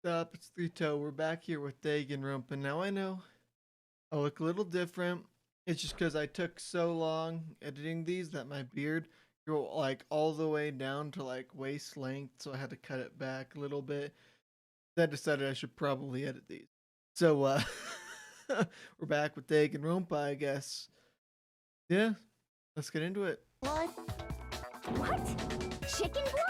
Stop, it's Three-Toe. We're back here with Danganronpa. Now I know I look a little different. It's just because I took so long editing these that my beard grew like all the way down to like waist length, so I had to cut it back a little bit. Then I decided I should probably edit these. So we're back with Danganronpa, I guess. Yeah, let's get into it. Blood? What? Chicken blood?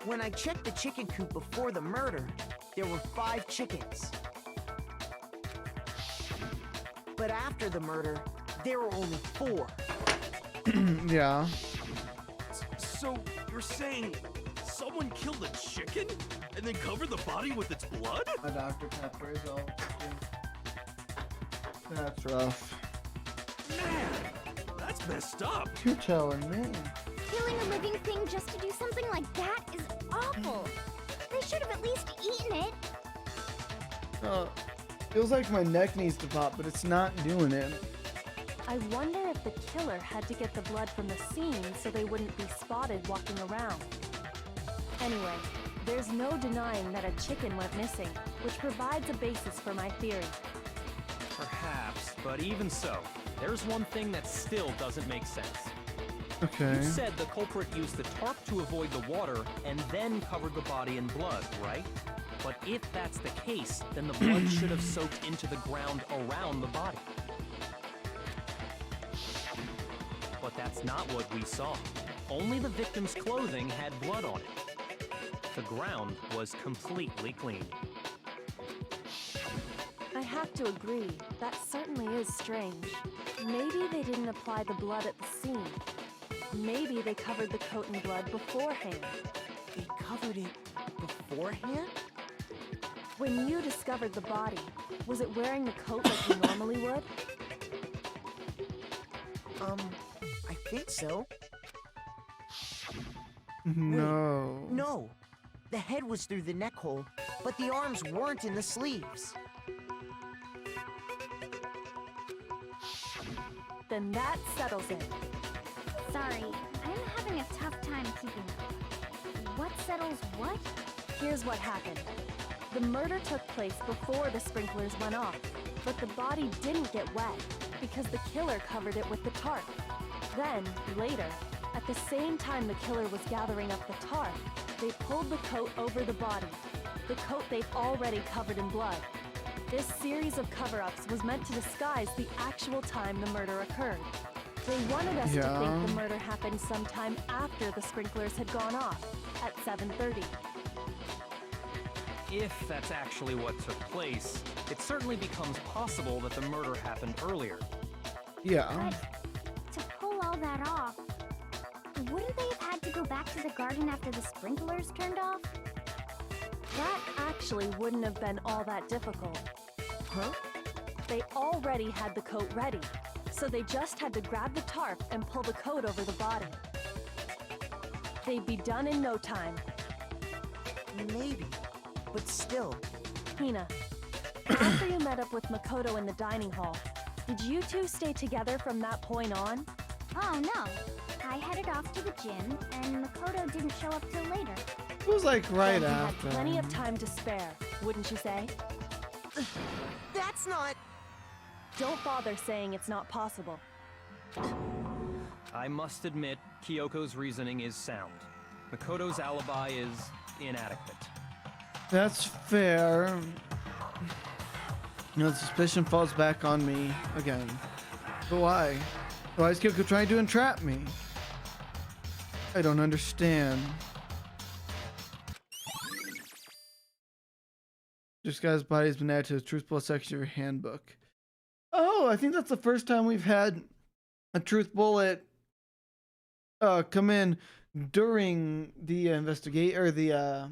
When I checked the chicken coop before the murder, there were 5 chickens. But after the murder, there were only 4. Yeah. So you're saying someone killed a chicken and then covered the body with its blood? My Dr. Pepper is all. That's rough. Man, that's messed up. You're telling me. Killing a living thing just to do something like that is awful. They should have at least eaten it. Feels like my neck needs to pop, but it's not doing it. I wonder if the killer had to get the blood from the scene so they wouldn't be spotted walking around. Anyway, there's no denying that a chicken went missing, which provides a basis for my theory. Perhaps, but even so, there's one thing that still doesn't make sense. Okay. You said the culprit used the tarp to avoid the water and then covered the body in blood, right? But if that's the case, then the blood should have soaked into the ground around the body. But that's not what we saw. Only the victim's clothing had blood on it. The ground was completely clean. I have to agree, that certainly is strange. Maybe they didn't apply the blood at the scene. Maybe they covered the coat in blood beforehand. They covered it beforehand? When you discovered the body, was it wearing the coat like you normally would? I think so. No. No. The head was through the neck hole, but the arms weren't in the sleeves. Then that settles it. Sorry, I'm having a tough time keeping up. What settles what? Here's what happened. The murder took place before the sprinklers went off, but the body didn't get wet because the killer covered it with the tarp. Then, later, at the same time the killer was gathering up the tarp, they pulled the coat over the body, the coat they've already covered in blood. This series of cover-ups was meant to disguise the actual time the murder occurred. They wanted us to think the murder happened sometime after the sprinklers had gone off, at 7:30. If that's actually what took place, it certainly becomes possible that the murder happened earlier. Yeah. But to pull all that off, wouldn't they have had to go back to the garden after the sprinklers turned off? That actually wouldn't have been all that difficult. Huh? They already had the coat ready, so they just had to grab the tarp and pull the coat over the body. They'd be done in no time. Maybe. But still. Hina, after you met up with Makoto in the dining hall, did you two stay together from that point on? Oh no, I headed off to the gym and Makoto didn't show up till later. It was like right Then you had after. plenty of time to spare, wouldn't you say? That's not... Don't bother saying it's not possible. I must admit, Kyoko's reasoning is sound. Makoto's alibi is inadequate. That's fair. You know, the suspicion falls back on me again. But why? Why is Kyoko trying to entrap me? I don't understand. This guy's body has been added to the truth bullet section of your handbook. Oh, I think that's the first time we've had a truth bullet come in during the investigate or the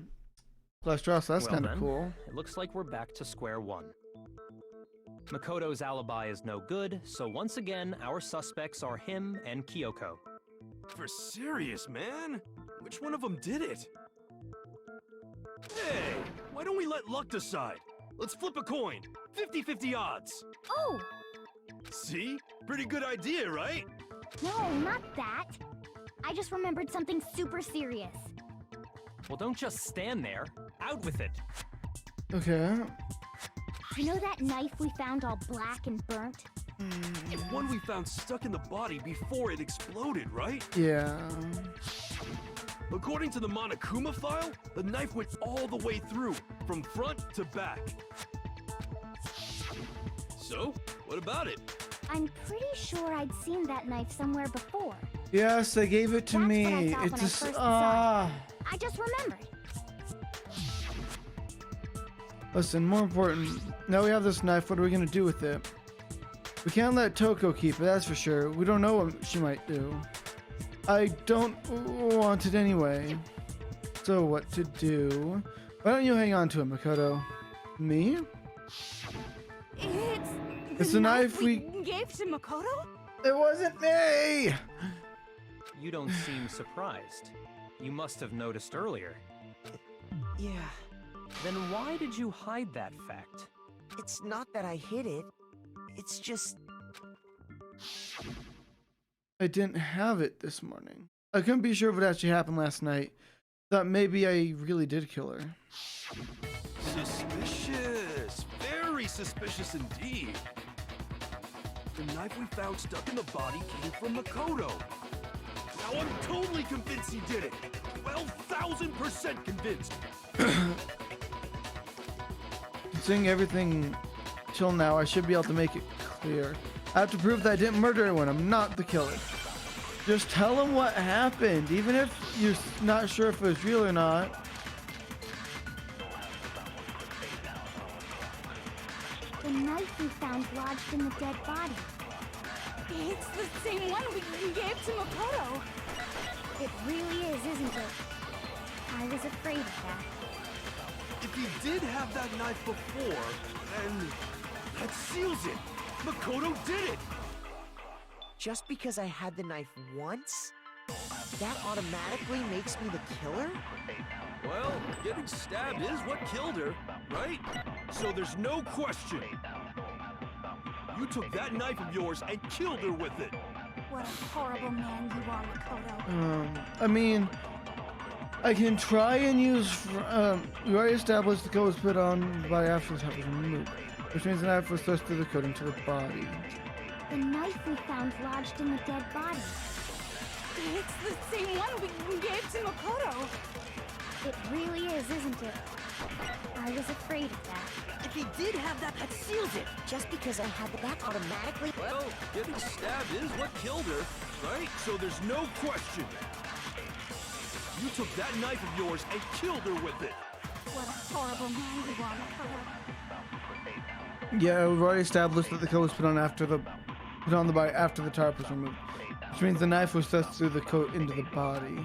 flash trial, so that's Well kind of then, cool. It looks like we're back to square one. Makoto's alibi is no good, so once again, our suspects are him and Kyoko. For serious, man? Which one of them did it? Hey, why don't we let luck decide? Let's flip a coin. 50-50 odds. Oh, See? Pretty good idea, right? no, not that. I just remembered something super serious. Well, don't just stand there. Out with it. Okay. You know that knife we found all black and burnt? The one we found stuck in the body before it exploded, right? Yeah. According to the Monokuma file, the knife went all the way through, from front to back. So, what about it? I'm pretty sure I'd seen that knife somewhere before. Yes, they gave it to That's me. what I thought It's when I just first saw ah. I just remembered. Listen, more important. Now we have this knife. What are we gonna do with it? We can't let Toko keep it. That's for sure. We don't know what she might do. I don't want it anyway. So what to do? Why don't you hang on to it, Makoto? Me? It's the knife we gave to Makoto? It wasn't me! You don't seem surprised. You must have noticed earlier. Yeah, Then why did you hide that fact? it's not that I hid it. It's just... I didn't have it this morning. I couldn't be sure if it actually happened last night. Thought maybe I really did kill her. Suspicious. Very suspicious indeed. The knife we found stuck in the body came from Makoto. Now I'm totally convinced he did it. 12,000% convinced. Seeing everything till now, I should be able to make it clear. I have to prove that I didn't murder anyone. I'm not the killer. Just tell them what happened, even if you're not sure if it was real or not. The knife we found lodged in the dead body. It's the same one we gave to Makoto. It really is, isn't it? I was afraid of that. If he did have that knife before, then that seals it. Makoto did it. Just because I had the knife once, that automatically makes me the killer? Well, getting stabbed is what killed her, right? So there's no question. You took that knife of yours and killed her with it. What a horrible man you are, Makoto. I mean, I can try and use. We already established the coat was put on by after the top was removed, which means the knife was thrust through the coat into the body. The knife we found lodged in the dead body. It's the same one we gave to Makoto. It really is, isn't it? I was afraid of that. If he did have that, that seals it. Just because I had that automatically... Well, getting stabbed is what killed her, right? So there's no question. You took that knife of yours and killed her with it. What a horrible man you are, Makoto. Yeah, we've already established that the coat was put on the body after the tarp was removed, which means the knife was thrust through the coat into the body.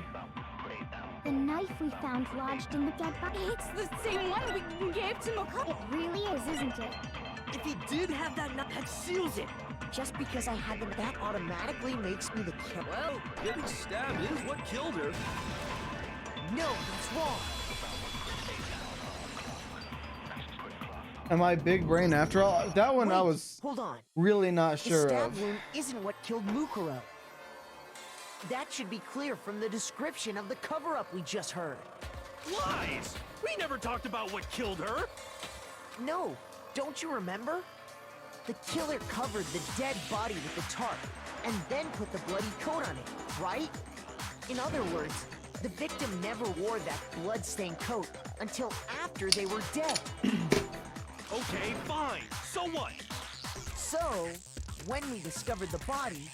The knife we found lodged in the dead body. It's the same one we gave to Makoto. It really is, isn't it? If he did have that knife, that seals it. Just because I had them, that automatically makes me the killer. Well, getting stabbed is what killed her. No, that's wrong. Am I big brain after all? That one I Wait, was hold on. really not The sure stab of. wound isn't what killed Mukuro. That should be clear from the description of the cover-up we just heard. Lies! We never talked about what killed her. No, don't you remember? The killer covered the dead body with the tarp, and then put the bloody coat on it, right? In other words, the victim never wore that blood-stained coat until after they were dead. Okay, fine. So what? So, when we discovered the body,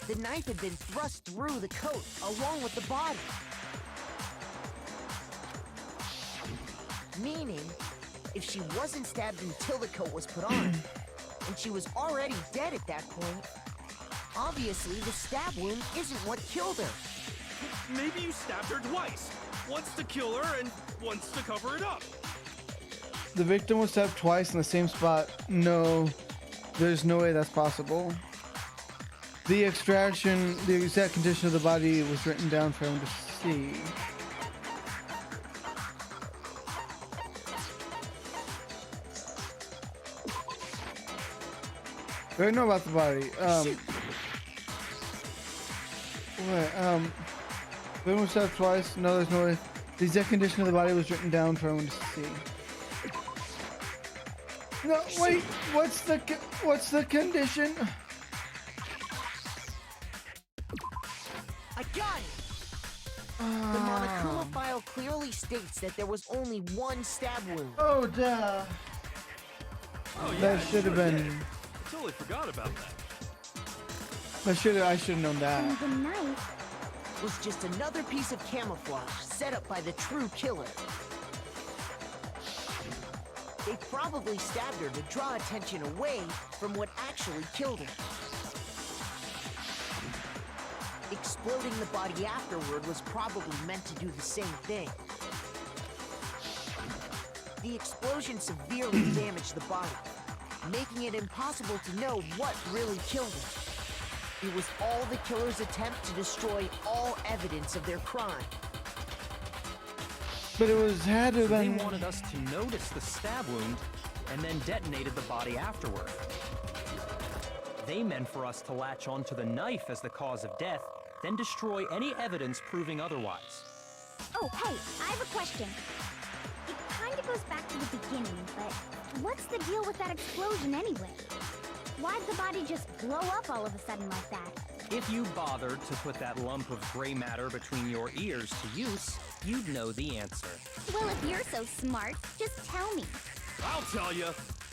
the knife had been thrust through the coat along with the body. Meaning, if she wasn't stabbed until the coat was put on, and she was already dead at that point, obviously the stab wound isn't what killed her. Maybe you stabbed her twice. Once to kill her and once to cover it up. The victim was stabbed twice in the same spot. No, there's no way that's possible. The extraction, the exact condition of the body was written down for him to see. I don't know about the body. Then was stabbed twice. No, there's no way. The exact condition of the body was written down for everyone to see. No, wait. What's the condition? I got it! The Monokuma file clearly states that there was only one stab wound. Oh, duh. Oh, yeah, That should have sure been. did. I totally forgot about that. I should have known that. And the knife. Was just another piece of camouflage set up by the true killer. They probably stabbed her to draw attention away from what actually killed her. Exploding the body afterward was probably meant to do the same thing. The explosion severely damaged the body, making it impossible to know what really killed her. It was all the killer's attempt to destroy all evidence of their crime. But it had to have They been. wanted us to notice the stab wound and then detonated the body afterward. They meant for us to latch onto the knife as the cause of death, then destroy any evidence proving otherwise. Oh, hey, I have a question. It kind of goes back to the beginning, but what's the deal with that explosion anyway? Why'd the body just blow up all of a sudden like that? If you bothered to put that lump of gray matter between your ears to use, you'd know the answer. Well, if you're so smart, just tell me. I'll tell you.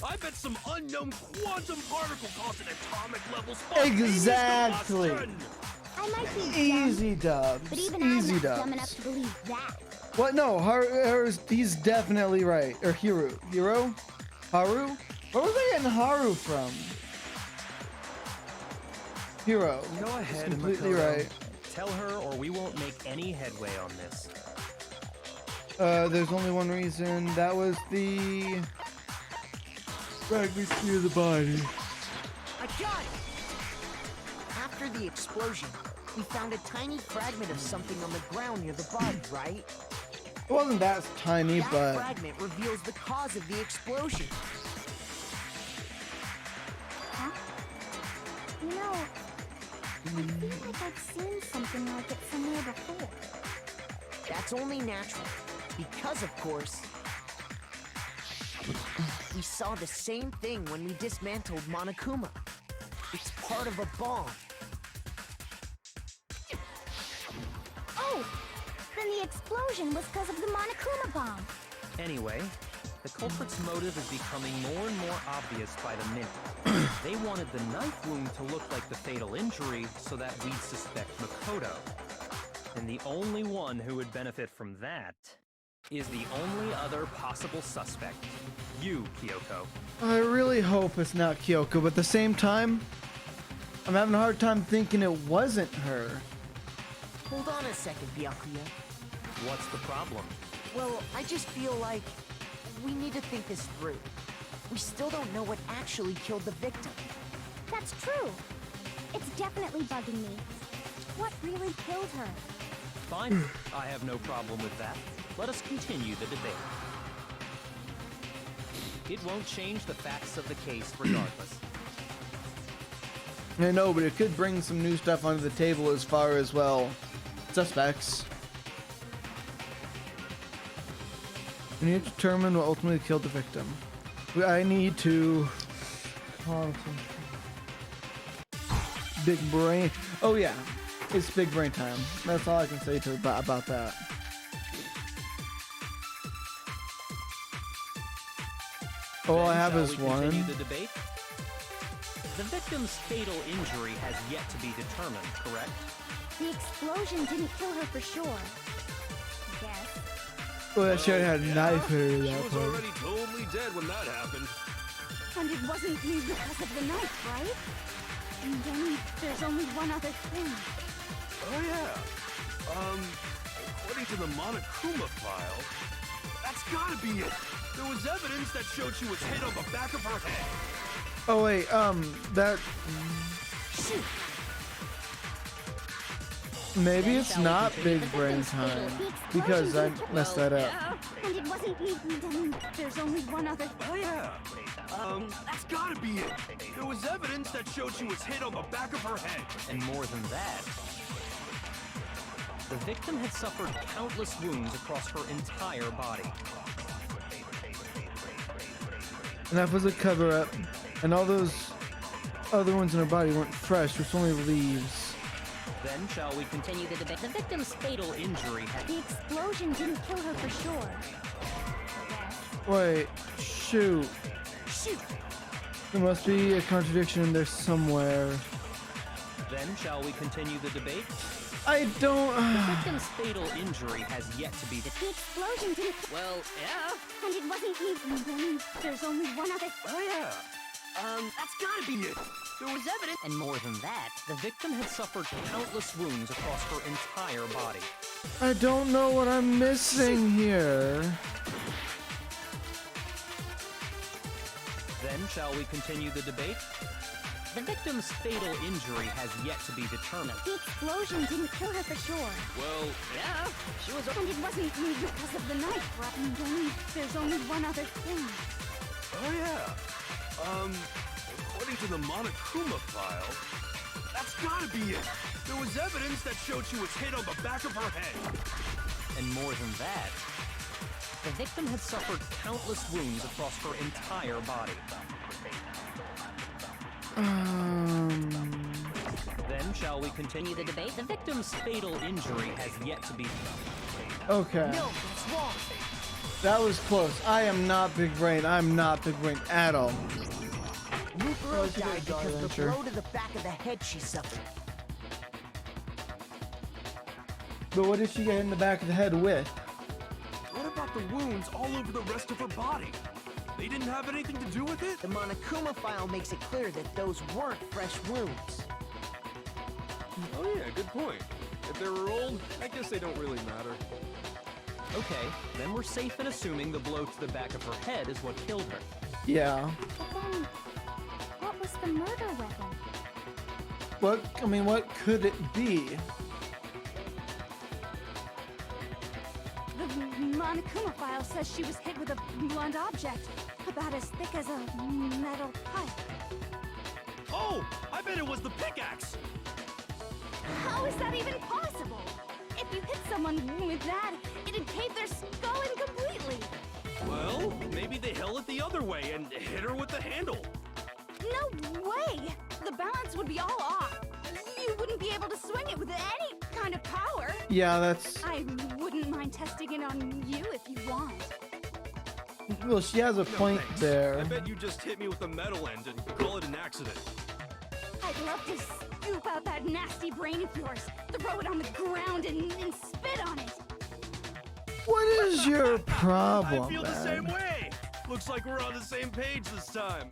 I bet some unknown quantum particle caused an atomic level spontaneous Exactly. combustion. I might be dumb, Easy dubs. but even Easy I'm not dumb dubs. enough to believe that. What? No, he's definitely right. Or Hiro. Haru? Where was I getting Haru from? Hiro. Go ahead, Completely Makoto. right. Tell her or we won't make any headway on this. There's only one reason. That was the pregnancy of the body. I got it! After the explosion, we found a tiny fragment of something on the ground near the body, right? It wasn't that tiny, That but fragment reveals the cause of the explosion. Huh? You know, I feel like I've seen something like it somewhere before. That's only natural, because of course, we saw the same thing when we dismantled Monokuma. It's part of a bomb. Oh! Then the explosion was because of the Monokuma bomb. Anyway, the culprit's motive is becoming more and more obvious by the minute. They wanted the knife wound to look like the fatal injury so that we'd suspect Makoto. And the only one who would benefit from that is the only other possible suspect. You, Kyoko. I really hope it's not Kyoko, but at the same time, I'm having a hard time thinking it wasn't her. Hold on a second, Byakuya. What's the problem? Well, I just feel like we need to think this through. We still don't know what actually killed the victim. That's true. It's definitely bugging me. What really killed her? Fine, I have no problem with that. Let us continue the debate. It won't change the facts of the case regardless. I know, but it could bring some new stuff onto the table as far as, well, suspects. We need to determine what ultimately killed the victim. I need to... Big brain. Oh yeah, it's big brain time. That's all I can say to about that. All I have Shall is we one. continue the debate? The victim's fatal injury has yet to be determined, correct? The explosion didn't kill her for sure. I guess. Well, that shit had a knife in her at She that was point. already totally dead when that happened. And it wasn't me because of the knife, right? And then there's only one other thing. Oh yeah. According to the Monokuma file, that's gotta be it. There was evidence that showed she was hit on the back of her head. Oh wait, that Shoot! maybe it's not big brain time because I messed that up. And it wasn't me. Then there's only one other. Oh yeah. That's gotta be it. There was evidence that showed she was hit on the back of her head. And more than that, The victim had suffered countless wounds across her entire body. And that was a cover-up. And all those other ones in her body weren't fresh, which only leaves. Then shall we continue the debate? The victim's fatal injury had... The explosion didn't kill her for sure. Wait, shoot. Shoot! There must be a contradiction in there somewhere. Then shall we continue the debate? I don't... The victim's fatal injury has yet to be... The explosion didn't... Well, yeah. And it wasn't me. There's only one other... Oh yeah. That's gotta be it. There was evidence. And more than that, the victim had suffered countless wounds across her entire body. I don't know what I'm missing here. Then shall we continue the debate? The victim's fatal injury has yet to be determined. The explosion didn't kill her for sure. Well, yeah, she was... And it wasn't me because of the knife, right? And there's only one other thing. Oh yeah. According to the Monokuma file, that's gotta be it. There was evidence that showed she was hit on the back of her head. And more than that, the victim had suffered countless wounds across her entire body. Then shall we continue the debate? The victim's fatal injury has yet to be... Okay. No, it's wrong. That was close. I am not big brain. I'm not big brain at all. Mukuro she died got because the adventure. blow to the back of the head she suffered. But what did she get in the back of the head with? What about the wounds all over the rest of her body? They didn't have anything to do with it? The Monokuma file makes it clear that those weren't fresh wounds. Oh yeah, good point. If they were old, I guess they don't really matter. Okay, then we're safe in assuming the blow to the back of her head is what killed her. Yeah. But then, what was the murder weapon? What could it be? The Monokuma file says she was hit with a blunt object, about as thick as a metal pipe. Oh, I bet it was the pickaxe! How is that even possible? If you hit someone with that, it'd cave their skull in completely. Well, maybe they held it the other way and hit her with the handle. No way! The balance would be all off. You wouldn't be able to swing it with any kind of power. Yeah, that's... I wouldn't mind testing it on you if you want. Well, she has a point thanks. there. I bet you just hit me with the metal end and call it an accident. I'd love to scoop out that nasty brain of yours, throw it on the ground and spit on it. What is your problem, I feel the man? same way. Looks like we're on the same page this time.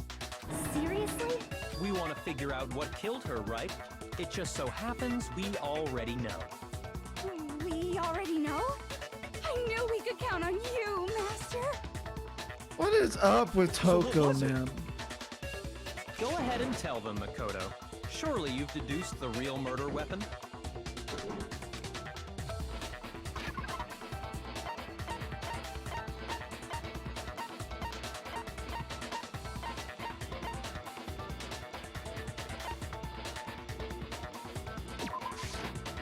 Seriously? We want to figure out what killed her, right? It just so happens we already know. We already know? I knew we could count on you, Master. What is up with So what Toko, was it? man? Go ahead and tell them, Makoto. Surely you've deduced the real murder weapon?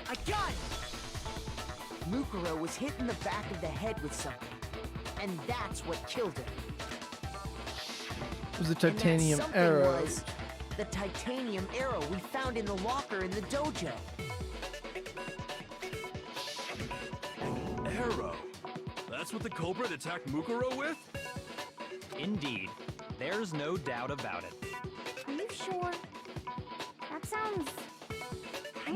I got it! Mukuro was hit in the back of the head with something. And that's what killed her. It was a And that titanium something arrow. was the titanium arrow we found in the locker in the dojo. Arrow. That's what the culprit attacked Mukuro with? Indeed. There's no doubt about it. Are you sure? That sounds...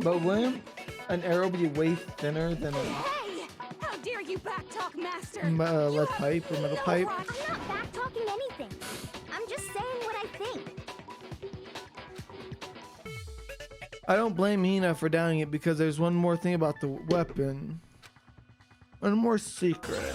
But wouldn't an arrow be way thinner than a Hey! How dare you backtalk, Master? lead pipe or metal pipe? I'm not backtalking anything. I'm just saying what I think. I don't blame Hina for doubting it because there's one more thing about the weapon. One more secret.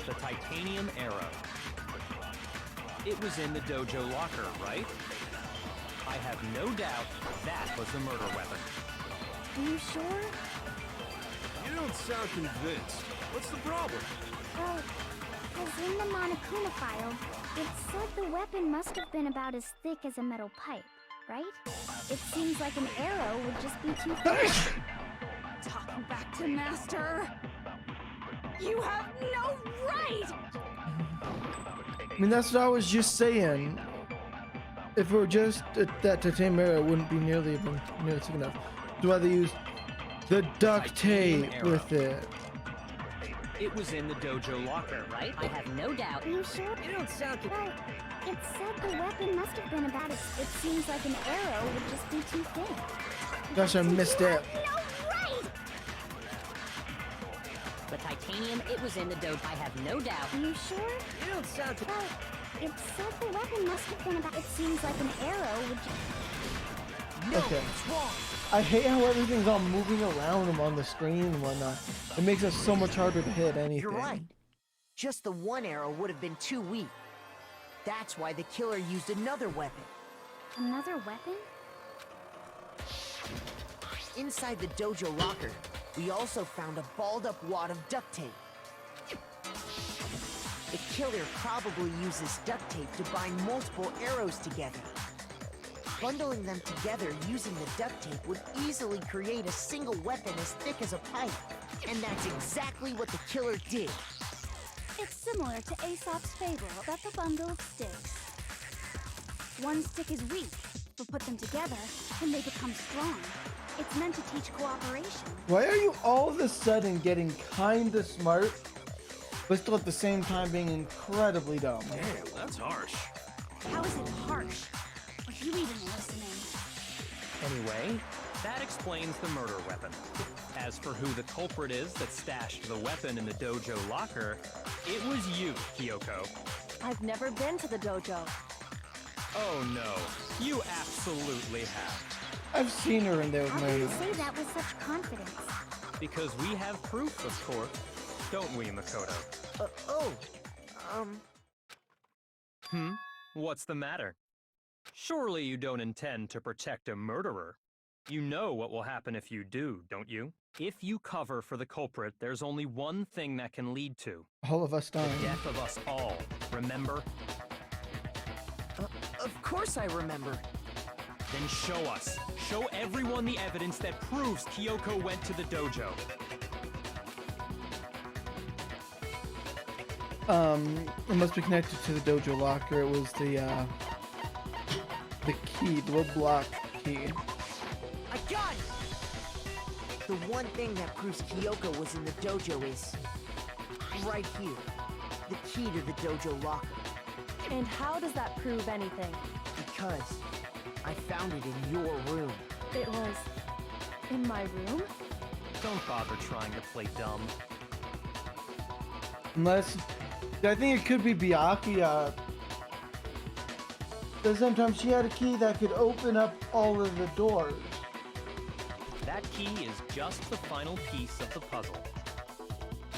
The titanium arrow. It was in the dojo locker, right? I have no doubt that was the murder weapon. Are you sure? You don't sound convinced. What's the problem? Well, Because in the Monokuma file, it said the weapon must have been about as thick as a metal pipe, right? It seems like an arrow would just be too thick. Talking back to Master. You have no right! I mean, that's what I was just saying. If it were just that titanium arrow, it wouldn't be nearly thick enough. That's why they used the duct Titanium tape arrow. with it. It was in the dojo locker, right? I have no doubt. Are you sure? You don't sound Well, it said the weapon must have been about as... It seems like an arrow would just be too thin. Gosh, I missed it. No right! the titanium. It was in the dojo. I have no doubt. Are you sure? You don't sound too... Well, it said the weapon must have been about... It seems like an arrow would just... No, Okay. it's wrong. I hate how everything's all moving around them on the screen and whatnot. It makes it so much harder to hit anything. You're right. Just the one arrow would have been too weak. That's why the killer used another weapon. Another weapon? Inside the dojo locker, we also found a balled-up wad of duct tape. The killer probably uses duct tape to bind multiple arrows together. Bundling them together using the duct tape would easily create a single weapon as thick as a pipe. And that's exactly what the killer did. It's similar to Aesop's fable about the bundle of sticks. One stick is weak, but put them together, and they become strong. It's meant to teach cooperation. Why are you all of a sudden getting kinda smart, but still at the same time being incredibly dumb? Damn, that's harsh. How is it harsh? Are you even listening? Anyway, that explains the murder weapon. As for who the culprit is that stashed the weapon in the dojo locker, it was you, Kyoko. I've never been to the dojo. Oh no, you absolutely have. I've seen her in there with How my can you own say eyes. that with such confidence? Because we have proof, of course. Don't we, Makoto? What's the matter? Surely you don't intend to protect a murderer. You know what will happen if you do, don't you? If you cover for the culprit, there's only one thing that can lead to All of us the dying. death of us all. Remember? Of course I remember. Then show us. Show everyone the evidence that proves Kyoko went to the dojo. It must be connected to the dojo locker. It was the key, the little block key. I got it! The one thing that proves Kyoko was in the dojo is right here. The key to the dojo locker. And how does that prove anything? Because I found it in your room. It was in my room? Don't bother trying to play dumb. Unless, I think it could be Byakuya. Because sometimes she had a key that could open up all of the doors. That key is just the final piece of the puzzle.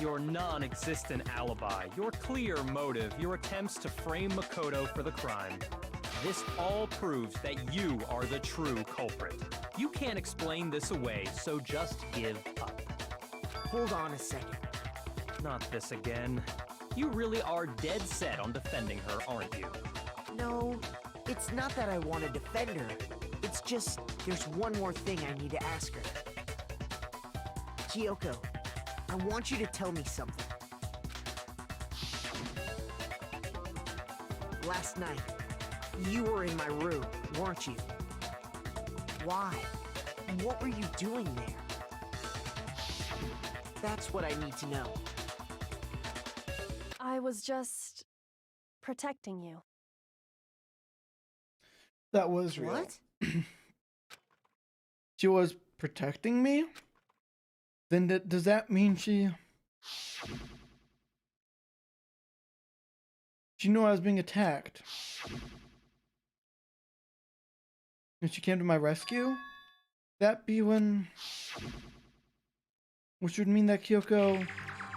Your non-existent alibi, your clear motive, your attempts to frame Makoto for the crime. This all proves that you are the true culprit. You can't explain this away, so just give up. Hold on a second. Not this again. You really are dead set on defending her, aren't you? No, it's not that I want to defend her. It's just there's one more thing I need to ask her. Kyoko, I want you to tell me something. Last night, you were in my room, weren't you? Why? What were you doing there? That's what I need to know. I was just protecting you. That was real. What? She was protecting me? Then does that mean she knew I was being attacked? And she came to my rescue? That be when... Which would mean that Kyoko...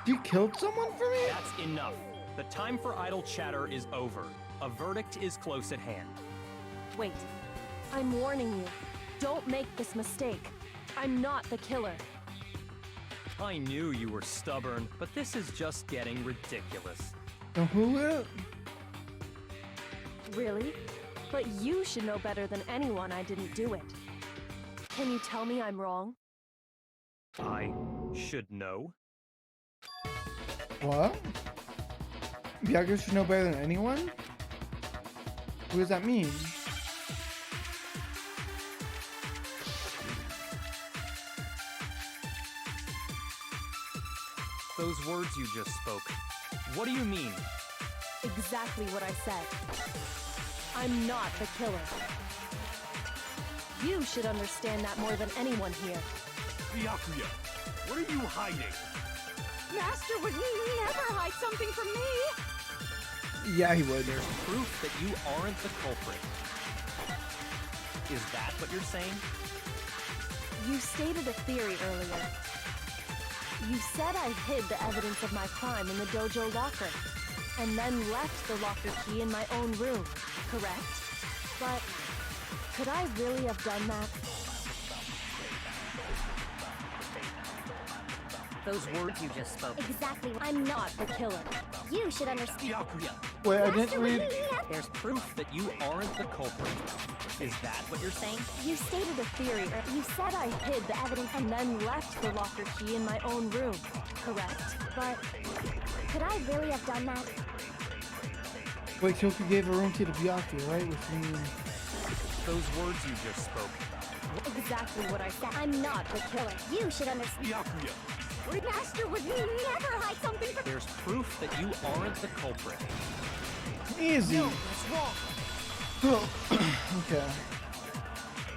You killed someone for me? That's enough. The time for idle chatter is over. A verdict is close at hand. Wait, I'm warning you. Don't make this mistake. I'm not the killer. I knew you were stubborn, but this is just getting ridiculous. Now who will? Really? But you should know better than anyone I didn't do it. Can you tell me I'm wrong? I should know. What? Byakuya should know better than anyone? What does that mean? Those words you just spoke. What do you mean? Exactly what I said. I'm not the killer. You should understand that more than anyone here. Byakuya, what are you hiding? Master would never hide something from me. Yeah, he would. There's proof that you aren't the culprit. Is that what you're saying? You stated a theory earlier. You said I hid the evidence of my crime in the dojo locker, and then left the locker key in my own room, correct? But could I really have done that? Those words you just spoke. Exactly. I'm not the killer. You should understand. Byakuya, Wait, I Master didn't would read. never. There's proof that you aren't the culprit. Is that what you're saying? You stated a theory. You said I hid the evidence and then left the locker key in my own room, correct? But Could I really have done that? Wait, Kyoko gave a room key to Byakuya, right? Which means Those words you just spoke. exactly what I said. I'm not the killer. You should understand. Byakuya, Master would never hide something from. There's proof that you aren't the culprit. easy. No, that's wrong. Oh, okay.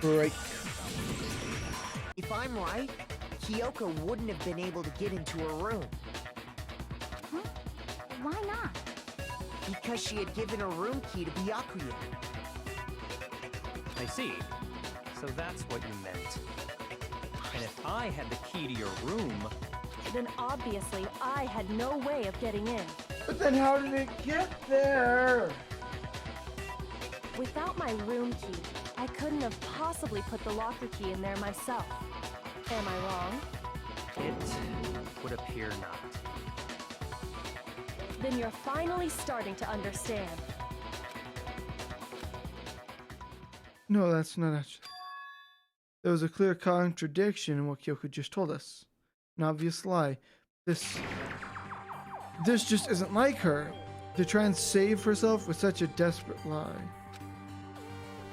Break. If I'm right, Kyoko wouldn't have been able to get into her room Why not? because she had given her room key to Byakuya. I see. So that's what you meant. And if I had the key to your room, Then obviously I had no way of getting in. But then how did it get there? Without my room key, I couldn't have possibly put the locker key in there myself. Am I wrong? it would appear not. Then you're finally starting to understand. No, that's not actually. There was a clear contradiction in what Kyoko just told us. An obvious lie. This just isn't like her. To try and save herself with such a desperate lie.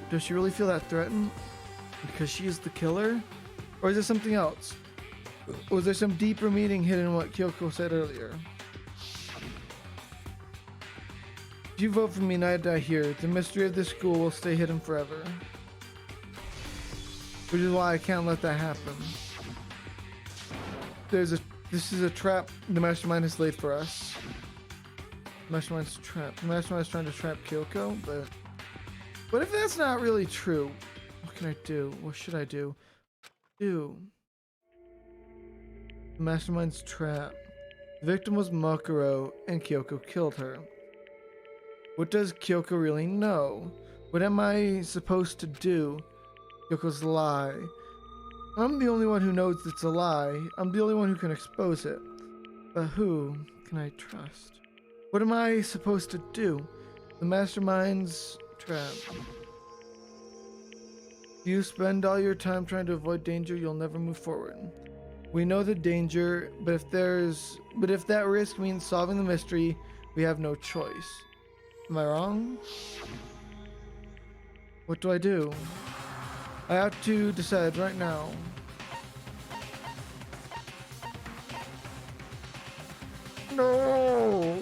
Does she really feel that threatened? Because she is the killer? Or is there something else? Was there some deeper meaning hidden in what Kyoko said earlier? If you vote for me and I die here, the mystery of this school will stay hidden forever. Which is why I can't let that happen. This is a trap the mastermind has laid for us. Mastermind's trap. The mastermind's trying to trap Kyoko, but what if that's not really true? What can I do? What should I do? The mastermind's trap. The victim was Makuro, and Kyoko killed her. What does Kyoko really know? What am I supposed to do? Kyoko's lie. I'm the only one who knows it's a lie. I'm the only one who can expose it. But who can I trust? What am I supposed to do? The mastermind's trap. If you spend all your time trying to avoid danger, you'll never move forward. We know the danger, but if that risk means solving the mystery, we have no choice. Am I wrong? What do I do? I have to decide right now. No!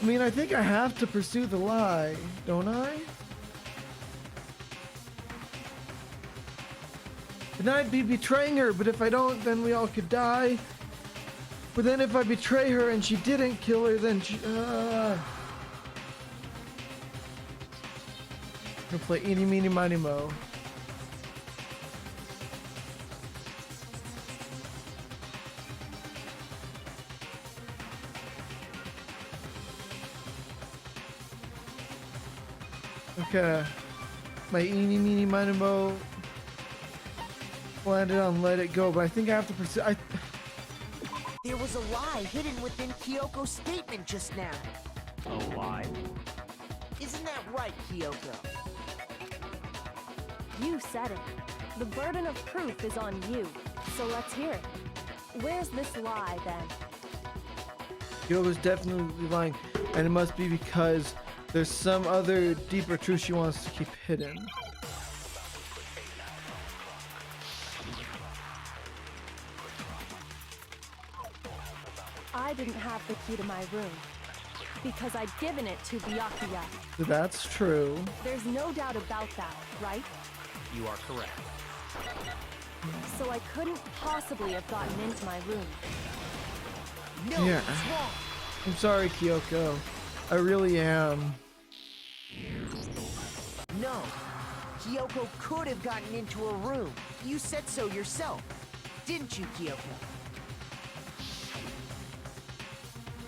I mean, I think I have to pursue the lie, don't I? And I'd be betraying her, but if I don't, then we all could die. But then if I betray her and she didn't kill her, then she... I'm gonna play Eeny, Meeny, Miny, Mo. Okay. My Eeny, Meeny, Miny, Mo. landed on Let It Go, but I think I have to pursue. There was a lie hidden within Kyoko's statement just now. A lie? Isn't that right, Kyoko? You said it. The burden of proof is on you, so let's hear it. Where's this lie, then? Kyoko's definitely lying, and it must be because there's some other deeper truth she wants to keep hidden. I didn't have the key to my room because I'd given it to Byakuya. That's true. There's no doubt about that, right? You are correct. So I couldn't possibly have gotten into my room. No, Yeah. it's wrong. I'm sorry, Kyoko. I really am. No. Kyoko could have gotten into a room. You said so yourself. Didn't you, Kyoko?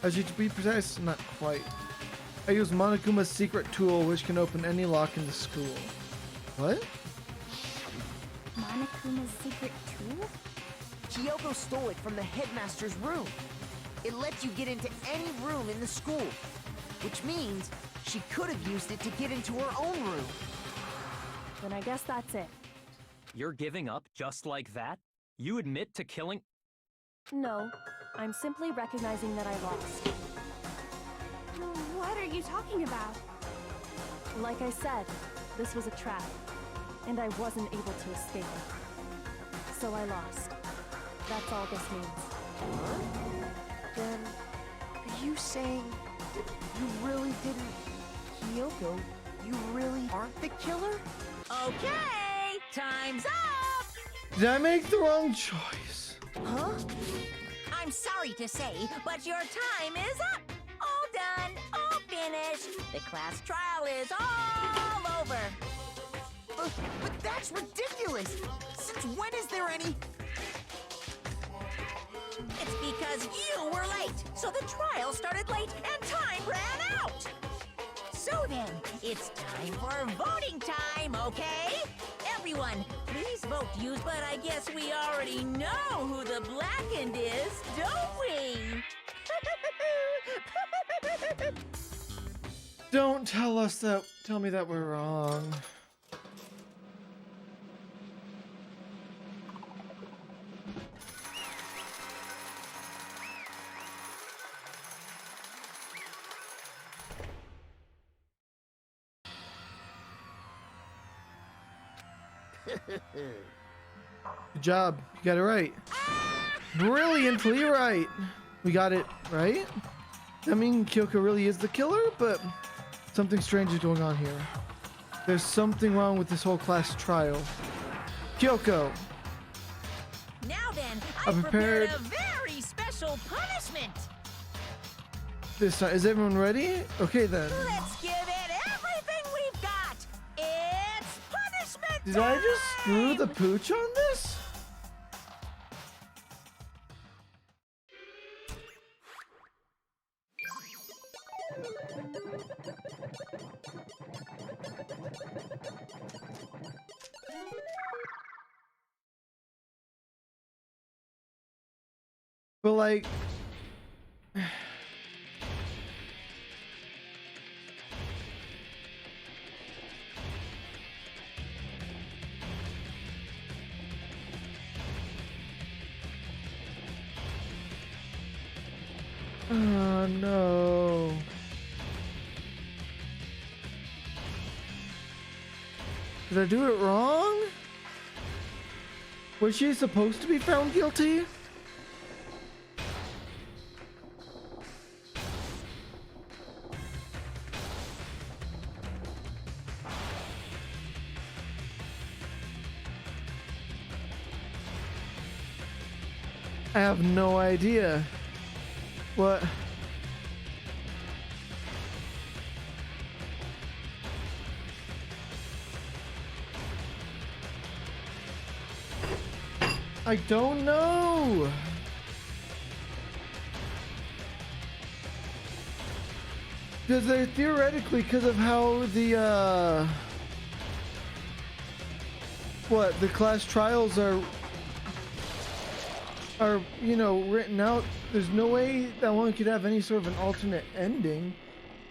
As you to be precise, not quite. I use Monokuma's secret tool, which can open any lock in the school. What? Monokuma's secret tool? Kyoko stole it from the headmaster's room. It lets you get into any room in the school, which means she could have used it to get into her own room. Then I guess that's it. You're giving up just like that? You admit to killing... No, I'm simply recognizing that I lost. What are you talking about? Like I said, this was a trap, and I wasn't able to escape. So I lost. That's all this means. Then, are you saying you really didn't... Kyoko, you really aren't the killer? Okay, time's up! Did I make the wrong choice? Huh? I'm sorry to say, but your time is up. All done, all finished. The class trial is all over. But that's ridiculous! Since when is there any... It's because you were late, so the trial started late and time ran out. So then, it's time for voting time, okay? Everyone, please vote use, but I guess we already know who the blackened is, don't we? Don't tell us that. Tell me that we're wrong. Good job. You got it right. Brilliantly right. We got it right. I mean, Kyoko really is the killer, but something strange is going on here. There's something wrong with this whole class trial. Kyoko! Now then, I'm I prepared prepared. a very special punishment. This time, is everyone ready? Okay then. Let's give it everything we've got. It's punishment Did I just screw the time! pooch on this? But like, oh no. Did I do it wrong? Was she supposed to be found guilty? I have no idea. What? I don't know. Because they're theoretically, because of how the what the class trials are are, you know, written out, there's no way that one could have any sort of an alternate ending.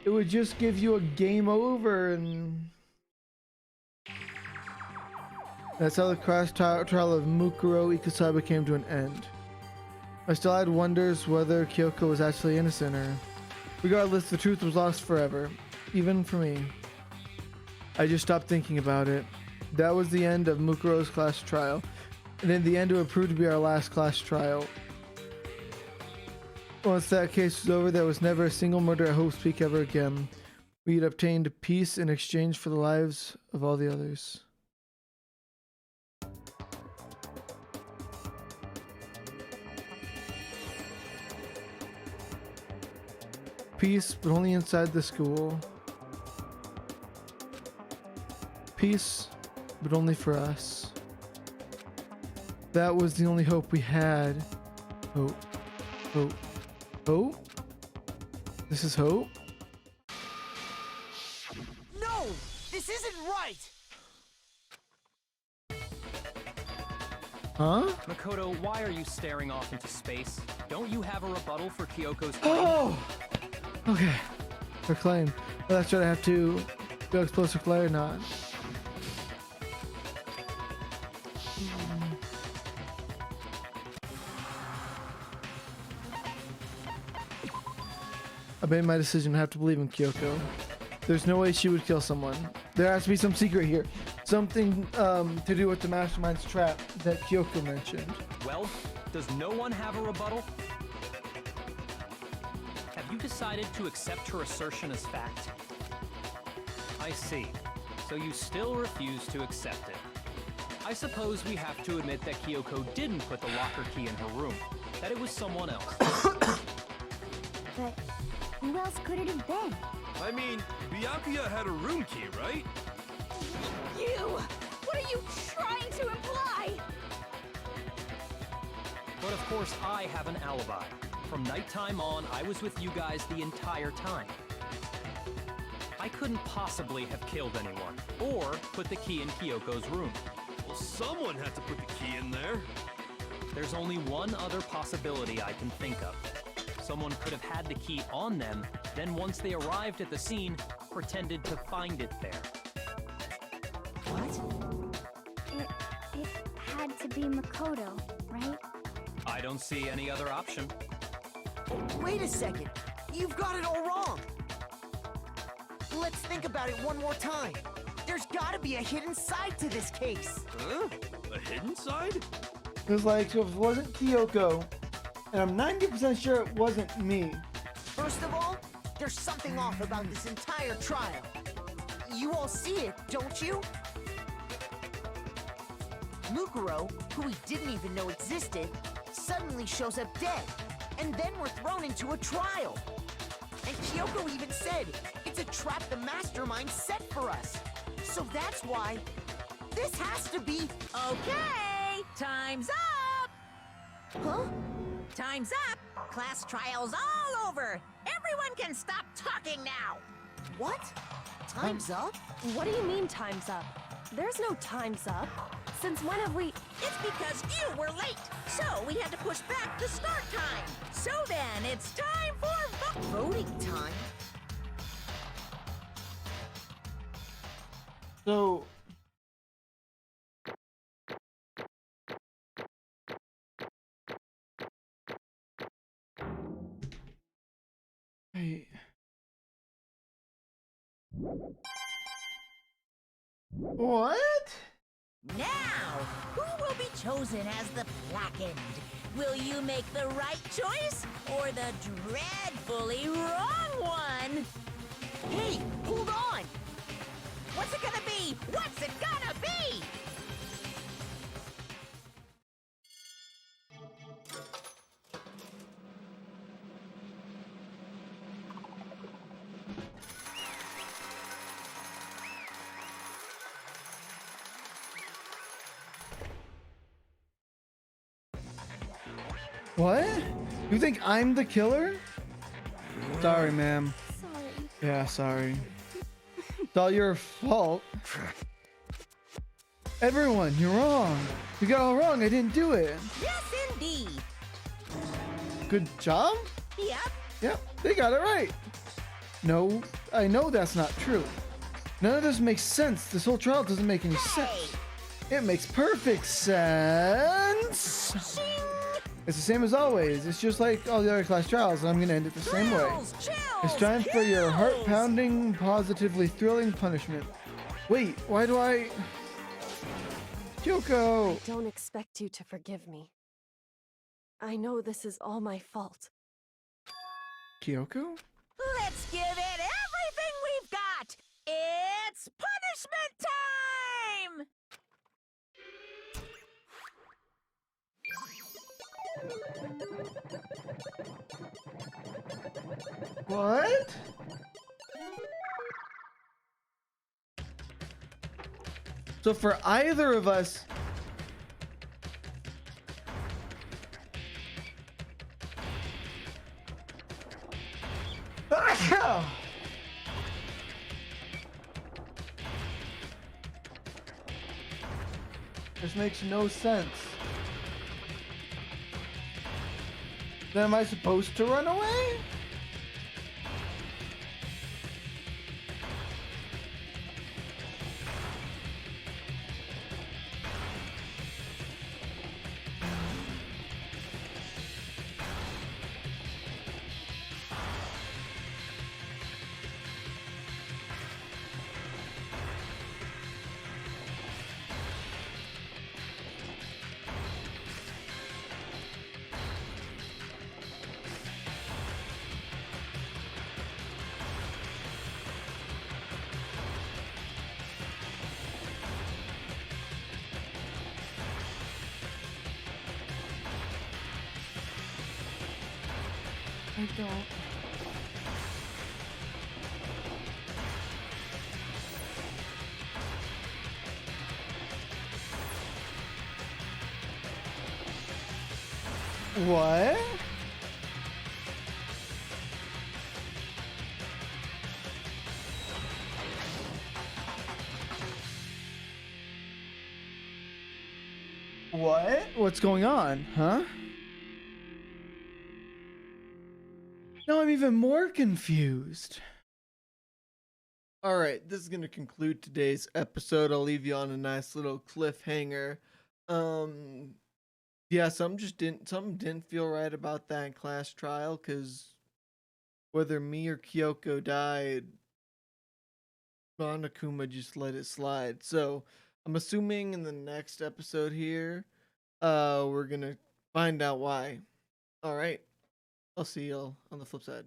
It would just give you a game over, and that's how the crash trial of Mukuro Ikusaba came to an end. I still had wonders whether Kyoko was actually innocent, or regardless, the truth was lost forever, even for me. I just stopped thinking about it. That was the end of Mukuro's class trial, and in the end it would prove to be our last class trial. Once that case was over, there was never a single murder at Hope's Peak ever again. We had obtained peace in exchange for the lives of all the others. Peace, but only inside the school. Peace, but only for us. That was the only hope we had. Hope. Hope. Hope? This is hope? No! This isn't right! Huh? Makoto, why are you staring off into space? Don't you have a rebuttal for Kyoko's claim? Oh! Okay. Her claim. Well, that's right, I have to go explosive flare or not. I made my decision. I have to believe in Kyoko. There's no way she would kill someone. There has to be some secret here. Something to do with the mastermind's trap that Kyoko mentioned. Well, does no one have a rebuttal? Have you decided to accept her assertion as fact? I see. So you still refuse to accept it. I suppose we have to admit that Kyoko didn't put the locker key in her room. That it was someone else. But who else could it have been? I mean, Byakuya had a room key, right? You! What are you trying to imply? But of course, I have an alibi. From nighttime on, I was with you guys the entire time. I couldn't possibly have killed anyone, or put the key in Kyoko's room. Well, someone had to put the key in there. There's only one other possibility I can think of. Someone could have had the key on them, then once they arrived at the scene, pretended to find it there. What? It had to be Makoto, right? I don't see any other option. Wait a second. You've got it all wrong. Let's think about it one more time. There's gotta be a hidden side to this case. Huh? A hidden side? It was like, so if it wasn't Kyoko, and I'm 90% sure it wasn't me. First of all, there's something off about this entire trial. You all see it, don't you? Mukuro, who we didn't even know existed, suddenly shows up dead, and then we're thrown into a trial. And Kyoko even said, it's a trap the mastermind set for us. So that's why this has to be... Okay, time's up! Huh? Time's up! Class trial's all over! Everyone can stop talking now! What? Time's up? What do you mean time's up? There's no time's up. Since when have we... It's because you were late, so we had to push back the start time. So then, it's time for Voting time? So... Hey... What? Now, who will be chosen as the blackened? Will you make the right choice or the dreadfully wrong one? Hey, hold on! What's it gonna be? What's it gonna be? What? You think I'm the killer? Sorry, ma'am. Sorry. Yeah, sorry. It's all your fault. Everyone, you're wrong. You got it all wrong. I didn't do it. Yes, indeed. Good job. Yep. Yep, they got it right. No, I know that's not true. None of this makes sense. This whole trial doesn't make any sense. It makes perfect sense. It's the same as always. It's just like all the other class trials, and I'm gonna end it the same way. It's time for your heart-pounding, positively thrilling punishment. Wait, why do I... Kyoko! I don't expect you to forgive me. I know this is all my fault. Kyoko? Let's give it everything we've got. It's punishment time! What? So for either of us... This makes no sense. Then am I supposed to run away? I don't. What? What? What's going on, huh? Now I'm even more confused. All right, this is going to conclude today's episode. I'll leave you on a nice little cliffhanger. Yeah, something didn't feel right about that class trial, cuz whether me or Kyoko died, Monokuma just let it slide. So, I'm assuming in the next episode here, we're going to find out why. All right. I'll see y'all on the flip side.